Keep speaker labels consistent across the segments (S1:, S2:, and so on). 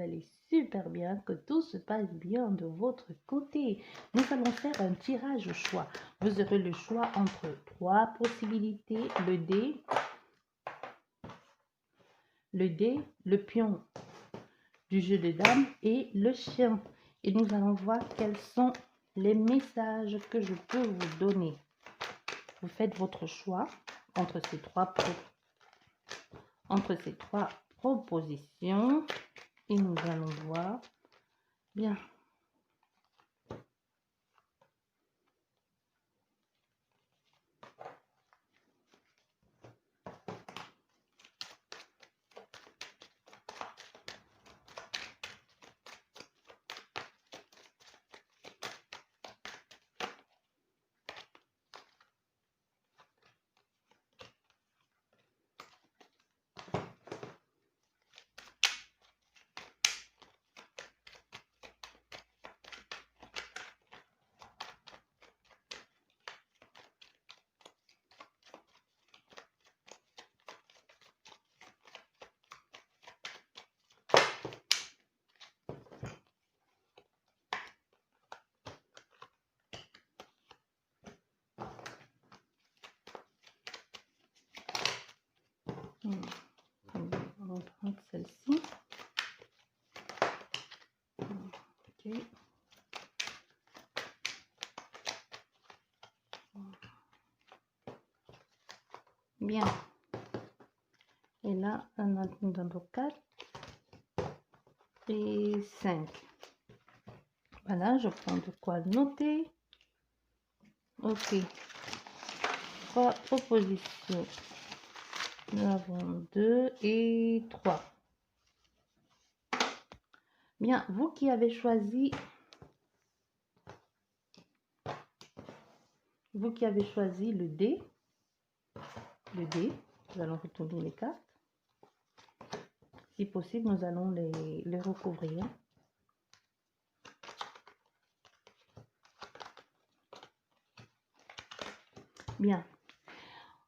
S1: allez super bien, que tout se passe bien de votre côté. Nous allons faire un tirage au choix. Vous aurez le choix entre 3 possibilités, le dé, le pion du jeu de dames et le chien. Et nous allons voir quels sont les messages que je peux vous donner. Vous faites votre choix entre ces trois propositions et nous allons voir. Bien. On va prendre celle-ci. Ok. Bien. Et là, on a numéro 4 et 5. Voilà, je prends de quoi noter. Ok. 3 propositions. Nous avons 2 et 3. Bien, vous qui avez choisi, le dé, nous allons retourner les cartes. Si possible, nous allons les recouvrir. Bien.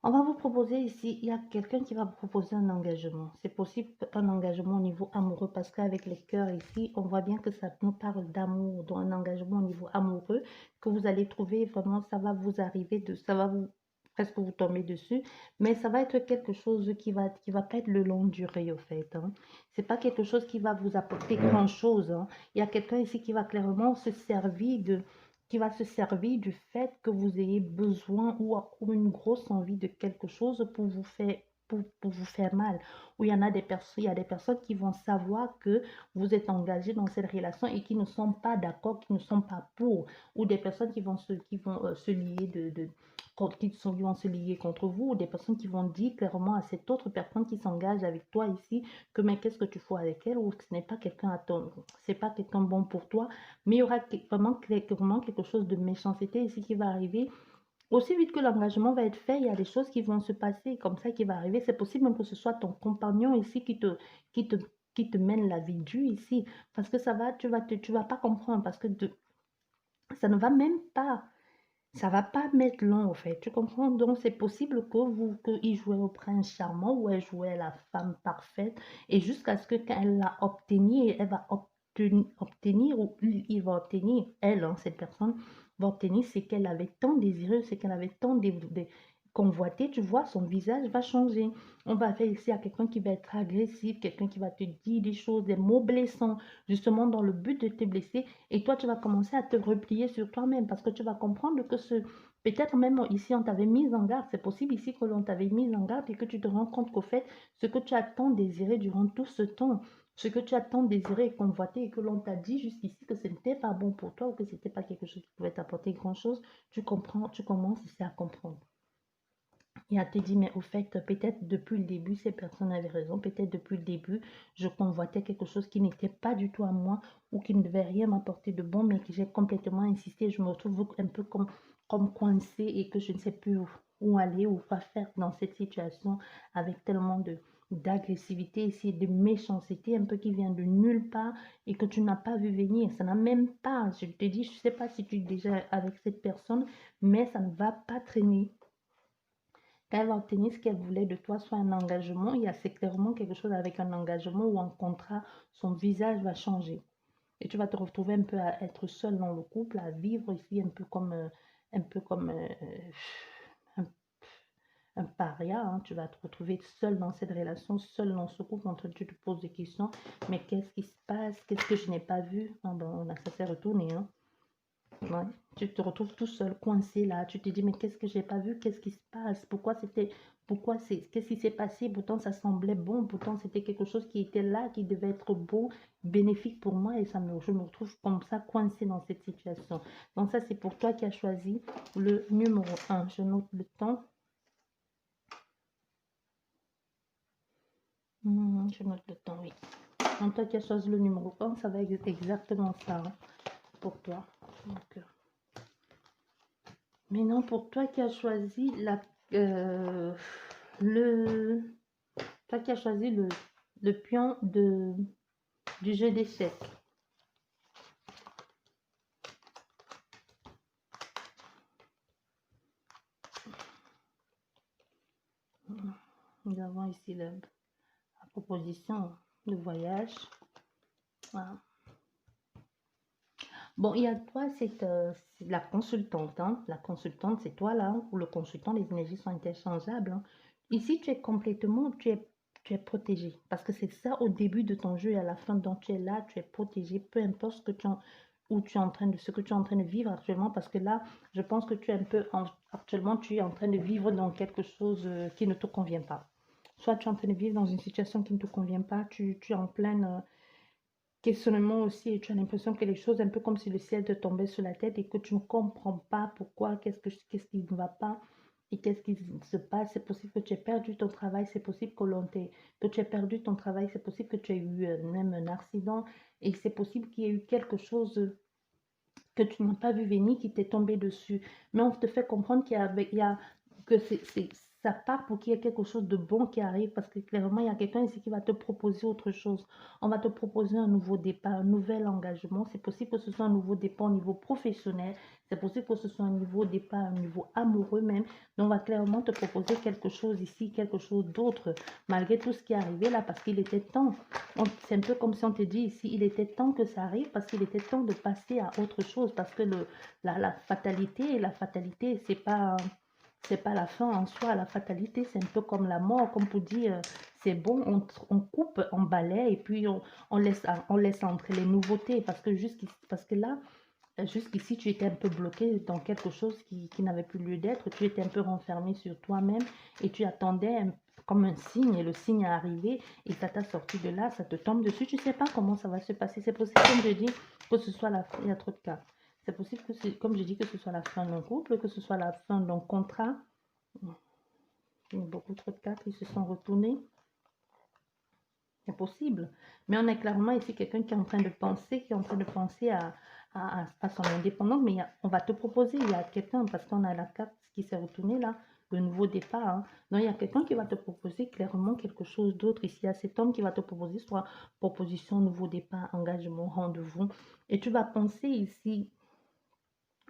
S1: On va vous proposer ici, il y a quelqu'un qui va vous proposer un engagement. C'est possible un engagement au niveau amoureux parce qu'avec les cœurs ici, on voit bien que ça nous parle d'amour, d'un engagement au niveau amoureux que vous allez trouver vraiment, ça va vous arriver, ça va vous presque vous tomber dessus, mais ça va être quelque chose qui va pas être le long durée au fait. Hein. C'est pas quelque chose qui va vous apporter grand chose. Hein. Il y a quelqu'un ici qui va clairement se servir du fait que vous ayez besoin ou une grosse envie de quelque chose pour vous faire mal. Ou il y a des personnes qui vont savoir que vous êtes engagé dans cette relation et qui ne sont pas d'accord, qui ne sont pas pour. Ou des personnes qui vont se lier qui vont se lier contre vous, ou des personnes qui vont dire clairement à cette autre personne qui s'engage avec toi ici que mais qu'est-ce que tu fais avec elle, ou que ce n'est pas quelqu'un c'est pas quelqu'un bon pour toi, mais il y aura vraiment quelque chose de méchanceté ici qui va arriver. Aussi vite que l'engagement va être fait, il y a des choses qui vont se passer comme ça qui va arriver. C'est possible même que ce soit ton compagnon ici qui te mène la vie dure ici, parce que tu vas pas comprendre, parce que ça ne va même pas. Ça va pas mettre long, en fait. Tu comprends? Donc, c'est possible qu'il jouait au prince charmant ou elle jouait la femme parfaite. Et jusqu'à ce qu'elle l'a obtenir, elle va obtenir, ou il va obtenir, elle, hein, cette personne, va obtenir ce qu'elle avait tant désiré, ce qu'elle avait tant convoité. Tu vois, son visage va changer. On va faire ici à quelqu'un qui va être agressif, quelqu'un qui va te dire des choses, des mots blessants, justement dans le but de te blesser. Et toi, tu vas commencer à te replier sur toi-même parce que tu vas comprendre que peut-être même ici, on t'avait mis en garde. C'est possible ici que l'on t'avait mis en garde et que tu te rends compte qu'au fait, ce que tu as tant désiré durant tout ce temps, ce que tu as tant désiré et convoité et que l'on t'a dit jusqu'ici que ce n'était pas bon pour toi ou que ce n'était pas quelque chose qui pouvait t'apporter grand-chose, tu comprends, tu commences ici à comprendre. Et à te dire, mais au fait, peut-être depuis le début, ces personnes avaient raison. Peut-être depuis le début, je convoitais quelque chose qui n'était pas du tout à moi ou qui ne devait rien m'apporter de bon, mais que j'ai complètement insisté. Je me retrouve un peu comme coincée et que je ne sais plus où aller ou quoi faire dans cette situation avec tellement d'agressivité ici, de méchanceté un peu qui vient de nulle part et que tu n'as pas vu venir. Ça n'a même pas, je te dis, je ne sais pas si tu es déjà avec cette personne, mais ça ne va pas traîner. Quand elle va obtenir ce qu'elle voulait de toi, soit un engagement, il y a c'est clairement quelque chose avec un engagement ou un contrat, son visage va changer. Et tu vas te retrouver un peu à être seul dans le couple, à vivre ici un peu comme un, un paria. Hein. Tu vas te retrouver seul dans cette relation, seul dans ce couple, en train de tu te poses des questions. Mais qu'est-ce qui se passe? Qu'est-ce que je n'ai pas vu? Ah ben, ça s'est retourné. Hein. Ouais. Tu te retrouves tout seul, coincé là. Tu te dis, mais qu'est-ce que j'ai pas vu? Qu'est-ce qui se passe? Qu'est-ce qui s'est passé? Pourtant, ça semblait bon. Pourtant, c'était quelque chose qui était là, qui devait être beau, bénéfique pour moi. Et je me retrouve comme ça, coincé dans cette situation. Donc, ça, c'est pour toi qui as choisi le numéro 1. Je note le temps. Je note le temps, oui. Donc, toi qui as choisi le numéro 1, ça va être exactement ça hein, pour toi. Donc, maintenant, pour toi qui as choisi toi qui as choisi le pion du jeu d'échecs. Nous avons ici la proposition de voyage. Voilà. Bon, il y a toi, c'est la consultante. Hein. La consultante, c'est toi là. Pour le consultant, les énergies sont interchangeables. Hein. Ici, tu es complètement, tu es protégé. Parce que c'est ça au début de ton jeu et à la fin, dont tu es là, tu es protégé. Peu importe ce que ce que tu es en train de vivre actuellement. Parce que là, je pense que tu es un peu, actuellement, tu es en train de vivre dans quelque chose qui ne te convient pas. Soit tu es en train de vivre dans une situation qui ne te convient pas, tu es en pleine questionnement aussi et tu as l'impression que les choses, un peu comme si le ciel te tombait sur la tête et que tu ne comprends pas pourquoi, qu'est-ce qui ne va pas et qu'est-ce qui se passe. C'est possible que tu aies perdu ton travail, c'est possible que tu aies perdu ton travail, c'est possible que tu aies eu même un accident et c'est possible qu'il y ait eu quelque chose que tu n'as pas vu venir, qui t'est tombé dessus. Mais on te fait comprendre que ça part pour qu'il y ait quelque chose de bon qui arrive, parce que clairement, il y a quelqu'un ici qui va te proposer autre chose. On va te proposer un nouveau départ, un nouvel engagement. C'est possible que ce soit un nouveau départ au niveau professionnel. C'est possible que ce soit un nouveau départ, un niveau amoureux même. Donc, on va clairement te proposer quelque chose ici, quelque chose d'autre, malgré tout ce qui est arrivé là, parce qu'il était temps. C'est un peu comme si on te dit ici, il était temps que ça arrive parce qu'il était temps de passer à autre chose parce que la fatalité, c'est pas la fin en soi. La fatalité, c'est un peu comme la mort, comme pour dire, c'est bon, on coupe, on balaie et puis on laisse entrer les nouveautés parce que là, jusqu'ici, tu étais un peu bloqué dans quelque chose qui n'avait plus lieu d'être. Tu étais un peu renfermé sur toi-même et tu attendais comme un signe et le signe est arrivé et ça t'a sorti de là, ça te tombe dessus. Tu ne sais pas comment ça va se passer. C'est possible, comme je dis, que ce soit la fin. Il y a trop de cas. C'est possible que, comme je dis, que ce soit la fin d'un couple, que ce soit la fin d'un contrat. Il y a beaucoup trop de cas qui se sont retournés. C'est possible. Mais on est clairement ici quelqu'un qui est en train de penser, à son indépendance. Mais on va te proposer, il y a quelqu'un, parce qu'on a la carte qui s'est retournée là, le nouveau départ. Hein. Donc il y a quelqu'un qui va te proposer clairement quelque chose d'autre. Ici, il y a cet homme qui va te proposer soit proposition, nouveau départ, engagement, rendez-vous. Et tu vas penser ici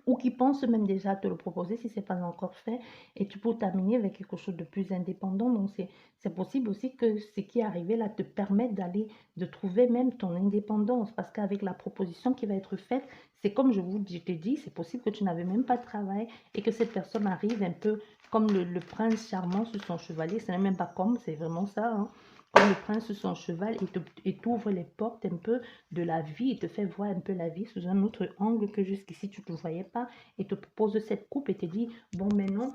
S1: ou qui pensent même déjà te le proposer si ce n'est pas encore fait, et tu peux t'amener avec quelque chose de plus indépendant. Donc, c'est possible aussi que ce qui est arrivé là te permette de trouver même ton indépendance, parce qu'avec la proposition qui va être faite, c'est comme je t'ai dit, c'est possible que tu n'avais même pas de travail et que cette personne arrive un peu comme le prince charmant sur son chevalier, ce n'est même pas comme, c'est vraiment ça, hein. Comme le prince sur son cheval et t'ouvre les portes un peu de la vie et te fait voir un peu la vie sous un autre angle que jusqu'ici tu ne voyais pas et te propose cette coupe et te dit, bon maintenant,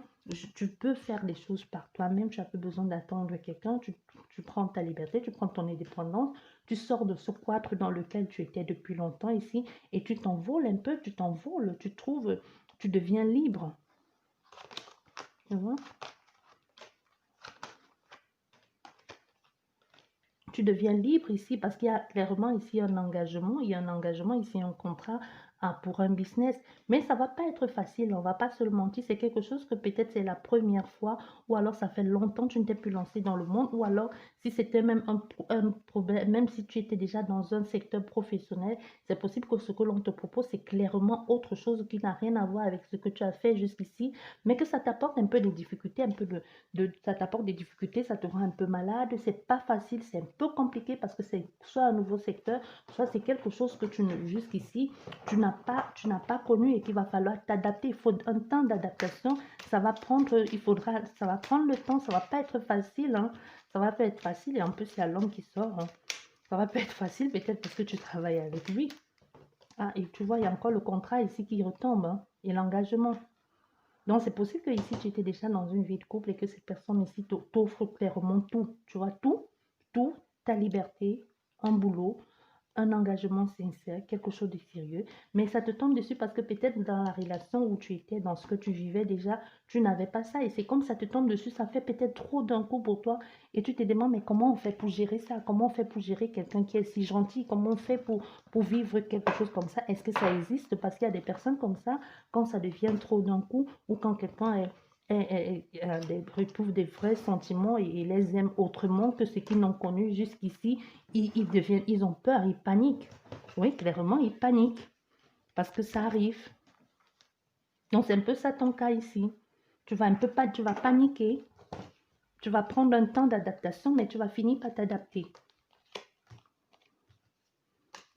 S1: tu peux faire les choses par toi-même, tu n'as plus besoin d'attendre quelqu'un, tu prends ta liberté, tu prends ton indépendance, tu sors de ce cloître dans lequel tu étais depuis longtemps ici et tu t'envoles un peu, tu deviens libre. Tu vois? Tu deviens libre ici parce qu'il y a clairement ici un engagement, il y a un engagement, ici un contrat, pour un business. Mais ça va pas être facile, on va pas se le mentir. C'est quelque chose que peut-être c'est la première fois, ou alors ça fait longtemps que tu ne t'es plus lancé dans le monde, ou alors si c'était même un problème, même si tu étais déjà dans un secteur professionnel, c'est possible que ce que l'on te propose, c'est clairement autre chose qui n'a rien à voir avec ce que tu as fait jusqu'ici, mais que ça t'apporte un peu des difficultés, un peu ça t'apporte des difficultés, ça te rend un peu malade, c'est pas facile, c'est un peu compliqué parce que c'est soit un nouveau secteur, soit c'est quelque chose que jusqu'ici, tu n'as pas connu et qu'il va falloir t'adapter. Il faut un temps d'adaptation, ça va prendre, ça va prendre le temps, ça va pas être facile, hein. Ça va pas être facile et en plus il y a l'homme qui sort, hein. Ça va pas être facile peut-être parce que tu travailles avec lui. Ah, et tu vois, il y a encore le contrat ici qui retombe, hein, et l'engagement. Donc, c'est possible que ici, tu étais déjà dans une vie de couple et que cette personne ici t'offre clairement tout. Tu vois, tout, ta liberté, un boulot, un engagement sincère, quelque chose de sérieux. Mais ça te tombe dessus parce que peut-être dans la relation où tu étais, dans ce que tu vivais déjà, tu n'avais pas ça. Et c'est comme ça te tombe dessus, ça fait peut-être trop d'un coup pour toi. Et tu te demandes, mais comment on fait pour gérer ça? Comment on fait pour gérer quelqu'un qui est si gentil? Comment on fait pour vivre quelque chose comme ça? Est-ce que ça existe? Parce qu'il y a des personnes comme ça, quand ça devient trop d'un coup, ou quand quelqu'un retrouve des vrais sentiments et les aime autrement que ce qu'ils n'ont connu jusqu'ici, ils ont peur, ils paniquent. Oui, clairement, ils paniquent parce que ça arrive. Donc, c'est un peu ça ton cas ici. Tu vas paniquer, tu vas prendre un temps d'adaptation, mais tu vas finir par t'adapter.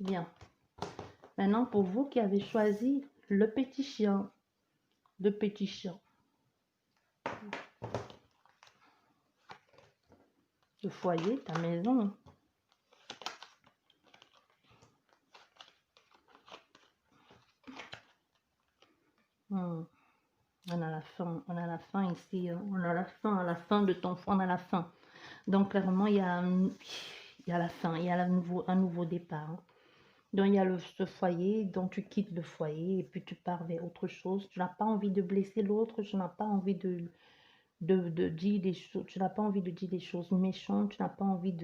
S1: Bien. Maintenant, pour vous qui avez choisi le petit chien, le foyer, ta maison. Hmm. On a la fin ici, hein. On a la fin de ton fond, on a la fin. Donc, clairement, il y a la fin, il y a un nouveau départ, hein. Donc, il y a ce foyer, donc tu quittes le foyer et puis tu pars vers autre chose. Tu n'as pas envie de blesser l'autre, tu n'as pas envie de dire des choses, tu n'as pas envie de dire des choses méchantes, tu n'as pas envie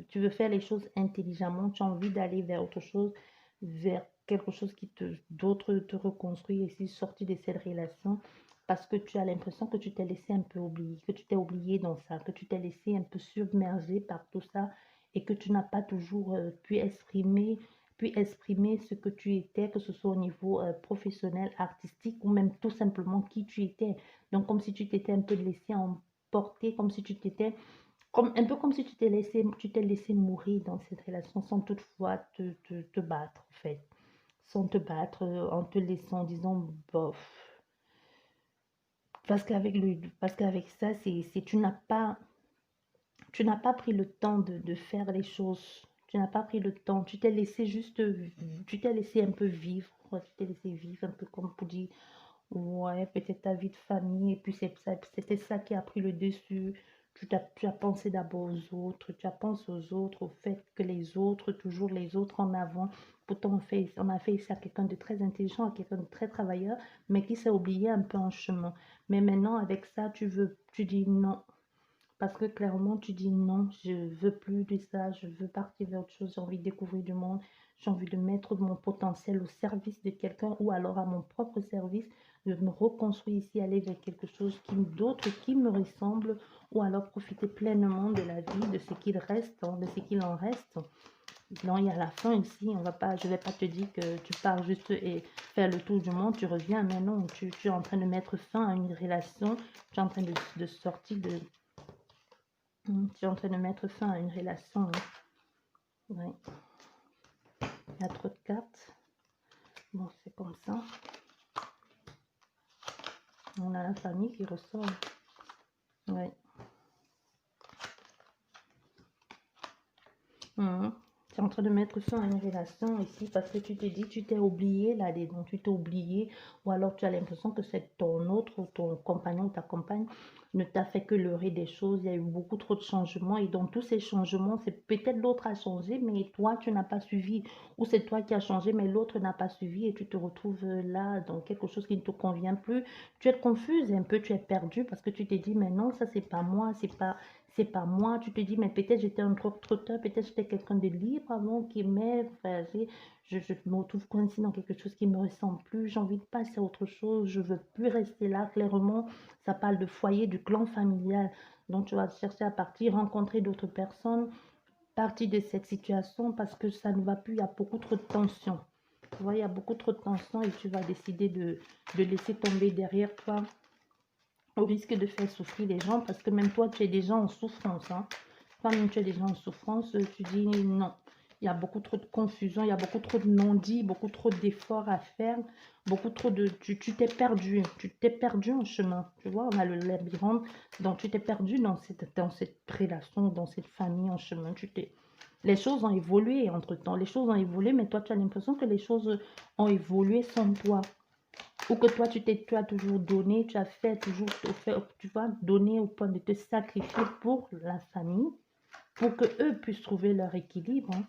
S1: tu veux faire les choses intelligemment, tu as envie d'aller vers autre chose, vers quelque chose d'autre te reconstruire ici, sortir de cette relation, parce que tu as l'impression que tu t'es laissé un peu oublier, que tu t'es oublié dans ça, que tu t'es laissé un peu submergé par tout ça et que tu n'as pas toujours pu exprimer ce que tu étais, que ce soit au niveau professionnel, artistique ou même tout simplement qui tu étais. Donc, comme si tu t'étais un peu laissé emporter, comme si tu t'étais, un peu comme si tu t'es laissé mourir dans cette relation sans toutefois te battre, en fait. Sans te battre, en te laissant, disons, bof. Parce qu'avec ça, tu n'as pas pris le temps de faire les choses. Tu n'as pas pris le temps. Tu t'es laissé tu t'es laissé un peu vivre. Ouais, tu t'es laissé vivre un peu comme pour dire, ouais, peut-être ta vie de famille, et puis c'était ça qui a pris le dessus. Tu as pensé d'abord aux autres, tu as pensé aux autres, au fait que les autres, toujours les autres en avant. Pourtant, on a fait ça à quelqu'un de très intelligent, à quelqu'un de très travailleur, mais qui s'est oublié un peu en chemin. Mais maintenant, avec ça, tu dis non. Parce que clairement, tu dis non, je veux plus de ça, je veux partir vers autre chose, j'ai envie de découvrir du monde, j'ai envie de mettre mon potentiel au service de quelqu'un ou alors à mon propre service, de me reconstruire ici, aller vers quelque chose d'autre qui me ressemble ou alors profiter pleinement de la vie, de ce qu'il reste, hein, de ce qu'il en reste. Non, il y a la fin ici, je vais pas te dire que tu pars juste et faire le tour du monde, tu reviens, mais non, tu es en train de mettre fin à une relation, tu es en train de sortir de. Tu es en train de mettre fin à une relation, hein. Ouais. Il y a trop de cartes. Bon, c'est comme ça. On a la famille qui ressort. Ouais. Tu es en train de mettre fin à une relation ici parce que tu te dis, tu t'es oublié là-dedans, tu t'es oublié, ou alors tu as l'impression que c'est ton compagnon ou ta compagne ne t'a fait que leurrer des choses. Il y a eu beaucoup trop de changements et dans tous ces changements, c'est peut-être l'autre a changé, mais toi, tu n'as pas suivi, ou c'est toi qui as changé, mais l'autre n'a pas suivi et tu te retrouves là dans quelque chose qui ne te convient plus. Tu es confuse un peu, tu es perdue parce que tu te dis, mais non, ça c'est pas moi, c'est pas moi. Tu te dis, mais peut-être j'étais un trotteur, peut-être j'étais quelqu'un de libre avant qui m'ait, je me retrouve coincée dans quelque chose qui ne me ressemble plus, j'ai envie de passer à autre chose, je veux plus rester là. Clairement, ça parle de foyer, du clan familial. Donc, tu vas chercher à partir, rencontrer d'autres personnes, partir de cette situation parce que ça ne va plus, il y a beaucoup trop de tension. Tu vois, il y a beaucoup trop de tension et tu vas décider de laisser tomber derrière toi au risque de faire souffrir les gens parce que même toi, tu es déjà en souffrance. Hein. Toi-même, tu es déjà en souffrance, tu dis non. Il y a beaucoup trop de confusion, il y a beaucoup trop de non-dits, beaucoup trop d'efforts à faire, beaucoup trop de... Tu t'es perdu en chemin. Tu vois, on a le labyrinthe, donc tu t'es perdu dans cette relation, dans cette famille en chemin. Les choses ont évolué entre-temps, les choses ont évolué, mais toi, tu as l'impression que les choses ont évolué sans toi. Ou que toi, tu as toujours donné, tu as fait, toujours fait, tu vas donner au point de te sacrifier pour la famille, pour que eux puissent trouver leur équilibre, hein,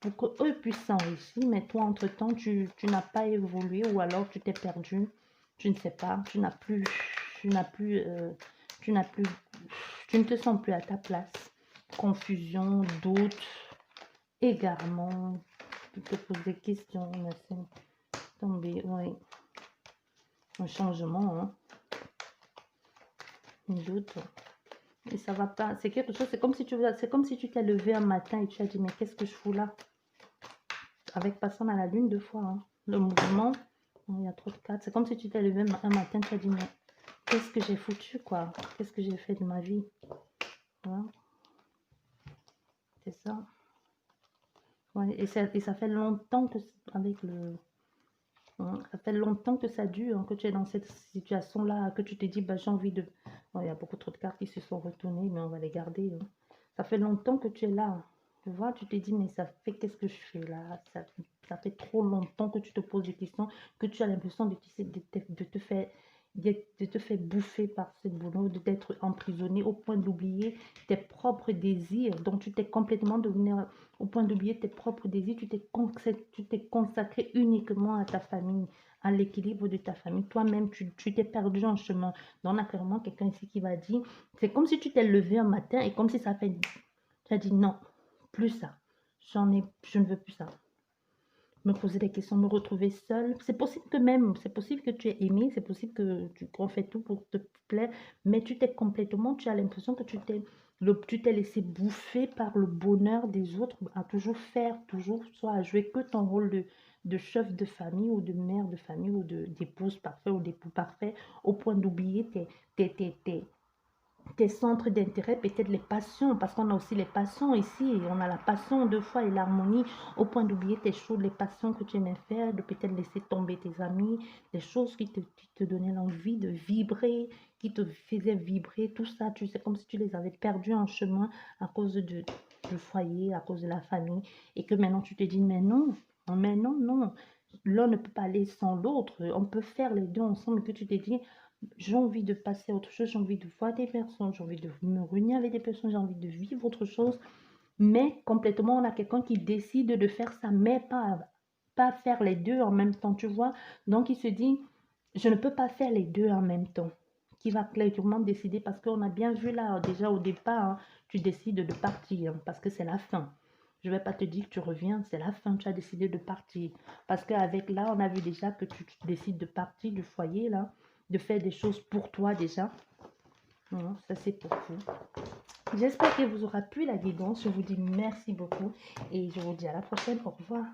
S1: pour que eux puissent s'enrichir. Mais toi, entre-temps, tu n'as pas évolué ou alors tu t'es perdu, tu ne sais pas, tu n'as plus, tu n'as plus, tu ne te sens plus à ta place. Confusion, doute, égarement, tu te poses des questions, laisse tomber, oui. Un changement, hein. Un doute. Et ça va pas. C'est quelque chose, c'est comme si tu t'es levé un matin et tu as dit, mais qu'est-ce que je fous là? Avec personne à la lune deux fois, hein. Le mouvement, il y a trop de cartes. C'est comme si tu t'es levé un matin, tu as dit, mais qu'est-ce que j'ai foutu, quoi? Qu'est-ce que j'ai fait de ma vie? Voilà. C'est ça. Ouais, et ça fait longtemps que, avec le... Ça fait longtemps que ça dure, hein, que tu es dans cette situation-là, que tu te dis, bah, j'ai envie de... Bon, il y a beaucoup trop de cartes qui se sont retournées, mais on va les garder. Hein. Ça fait longtemps que tu es là. Tu vois, tu te dis, mais ça fait, qu'est-ce que je fais là? Ça fait trop longtemps que tu te poses des questions, que tu as l'impression de te faire bouffer par ce boulot, d'être emprisonné au point d'oublier tes propres désirs. Donc, tu t'es complètement devenu au point d'oublier tes propres désirs. Tu t'es consacré uniquement à ta famille, à l'équilibre de ta famille. Toi-même, tu t'es perdu en chemin. Donc, on a clairement quelqu'un ici qui va dire, c'est comme si tu t'es levé un matin et comme si ça fait... Tu as dit non, plus ça. Je ne veux plus ça. Me poser des questions, me retrouver seule. C'est possible que tu aies aimé, c'est possible que tu qu'on fait tout pour te plaire, mais tu as l'impression que tu t'es laissé bouffer par le bonheur des autres, à toujours faire, toujours, soit à jouer que ton rôle de chef de famille ou de mère de famille ou d'épouse parfaite ou d'époux parfait, au point d'oublier tes centres d'intérêt, peut-être les passions, parce qu'on a aussi les passions ici, on a la passion deux fois et l'harmonie, au point d'oublier tes choses, les passions que tu aimais faire, de peut-être laisser tomber tes amis, des choses qui te donnaient l'envie de vibrer, qui te faisaient vibrer, tout ça, tu sais, comme si tu les avais perdus en chemin à cause du foyer, à cause de la famille, et que maintenant tu te dis, mais non, non, l'un ne peut pas aller sans l'autre, on peut faire les deux ensemble, et que tu te dis, j'ai envie de passer à autre chose, j'ai envie de voir des personnes, j'ai envie de me réunir avec des personnes, j'ai envie de vivre autre chose. Mais complètement, on a quelqu'un qui décide de faire ça, mais pas faire les deux en même temps, tu vois. Donc, il se dit, je ne peux pas faire les deux en même temps. Qui va clairement décider, parce qu'on a bien vu là, déjà au départ, hein, tu décides de partir, hein, parce que c'est la fin. Je ne vais pas te dire que tu reviens, c'est la fin, tu as décidé de partir. Parce qu'avec là, on a vu déjà que tu décides de partir du foyer, là, de faire des choses pour toi déjà. Non, ça c'est pour vous. J'espère que vous aura plu la guidance. Je vous dis merci beaucoup et je vous dis à la prochaine. Au revoir.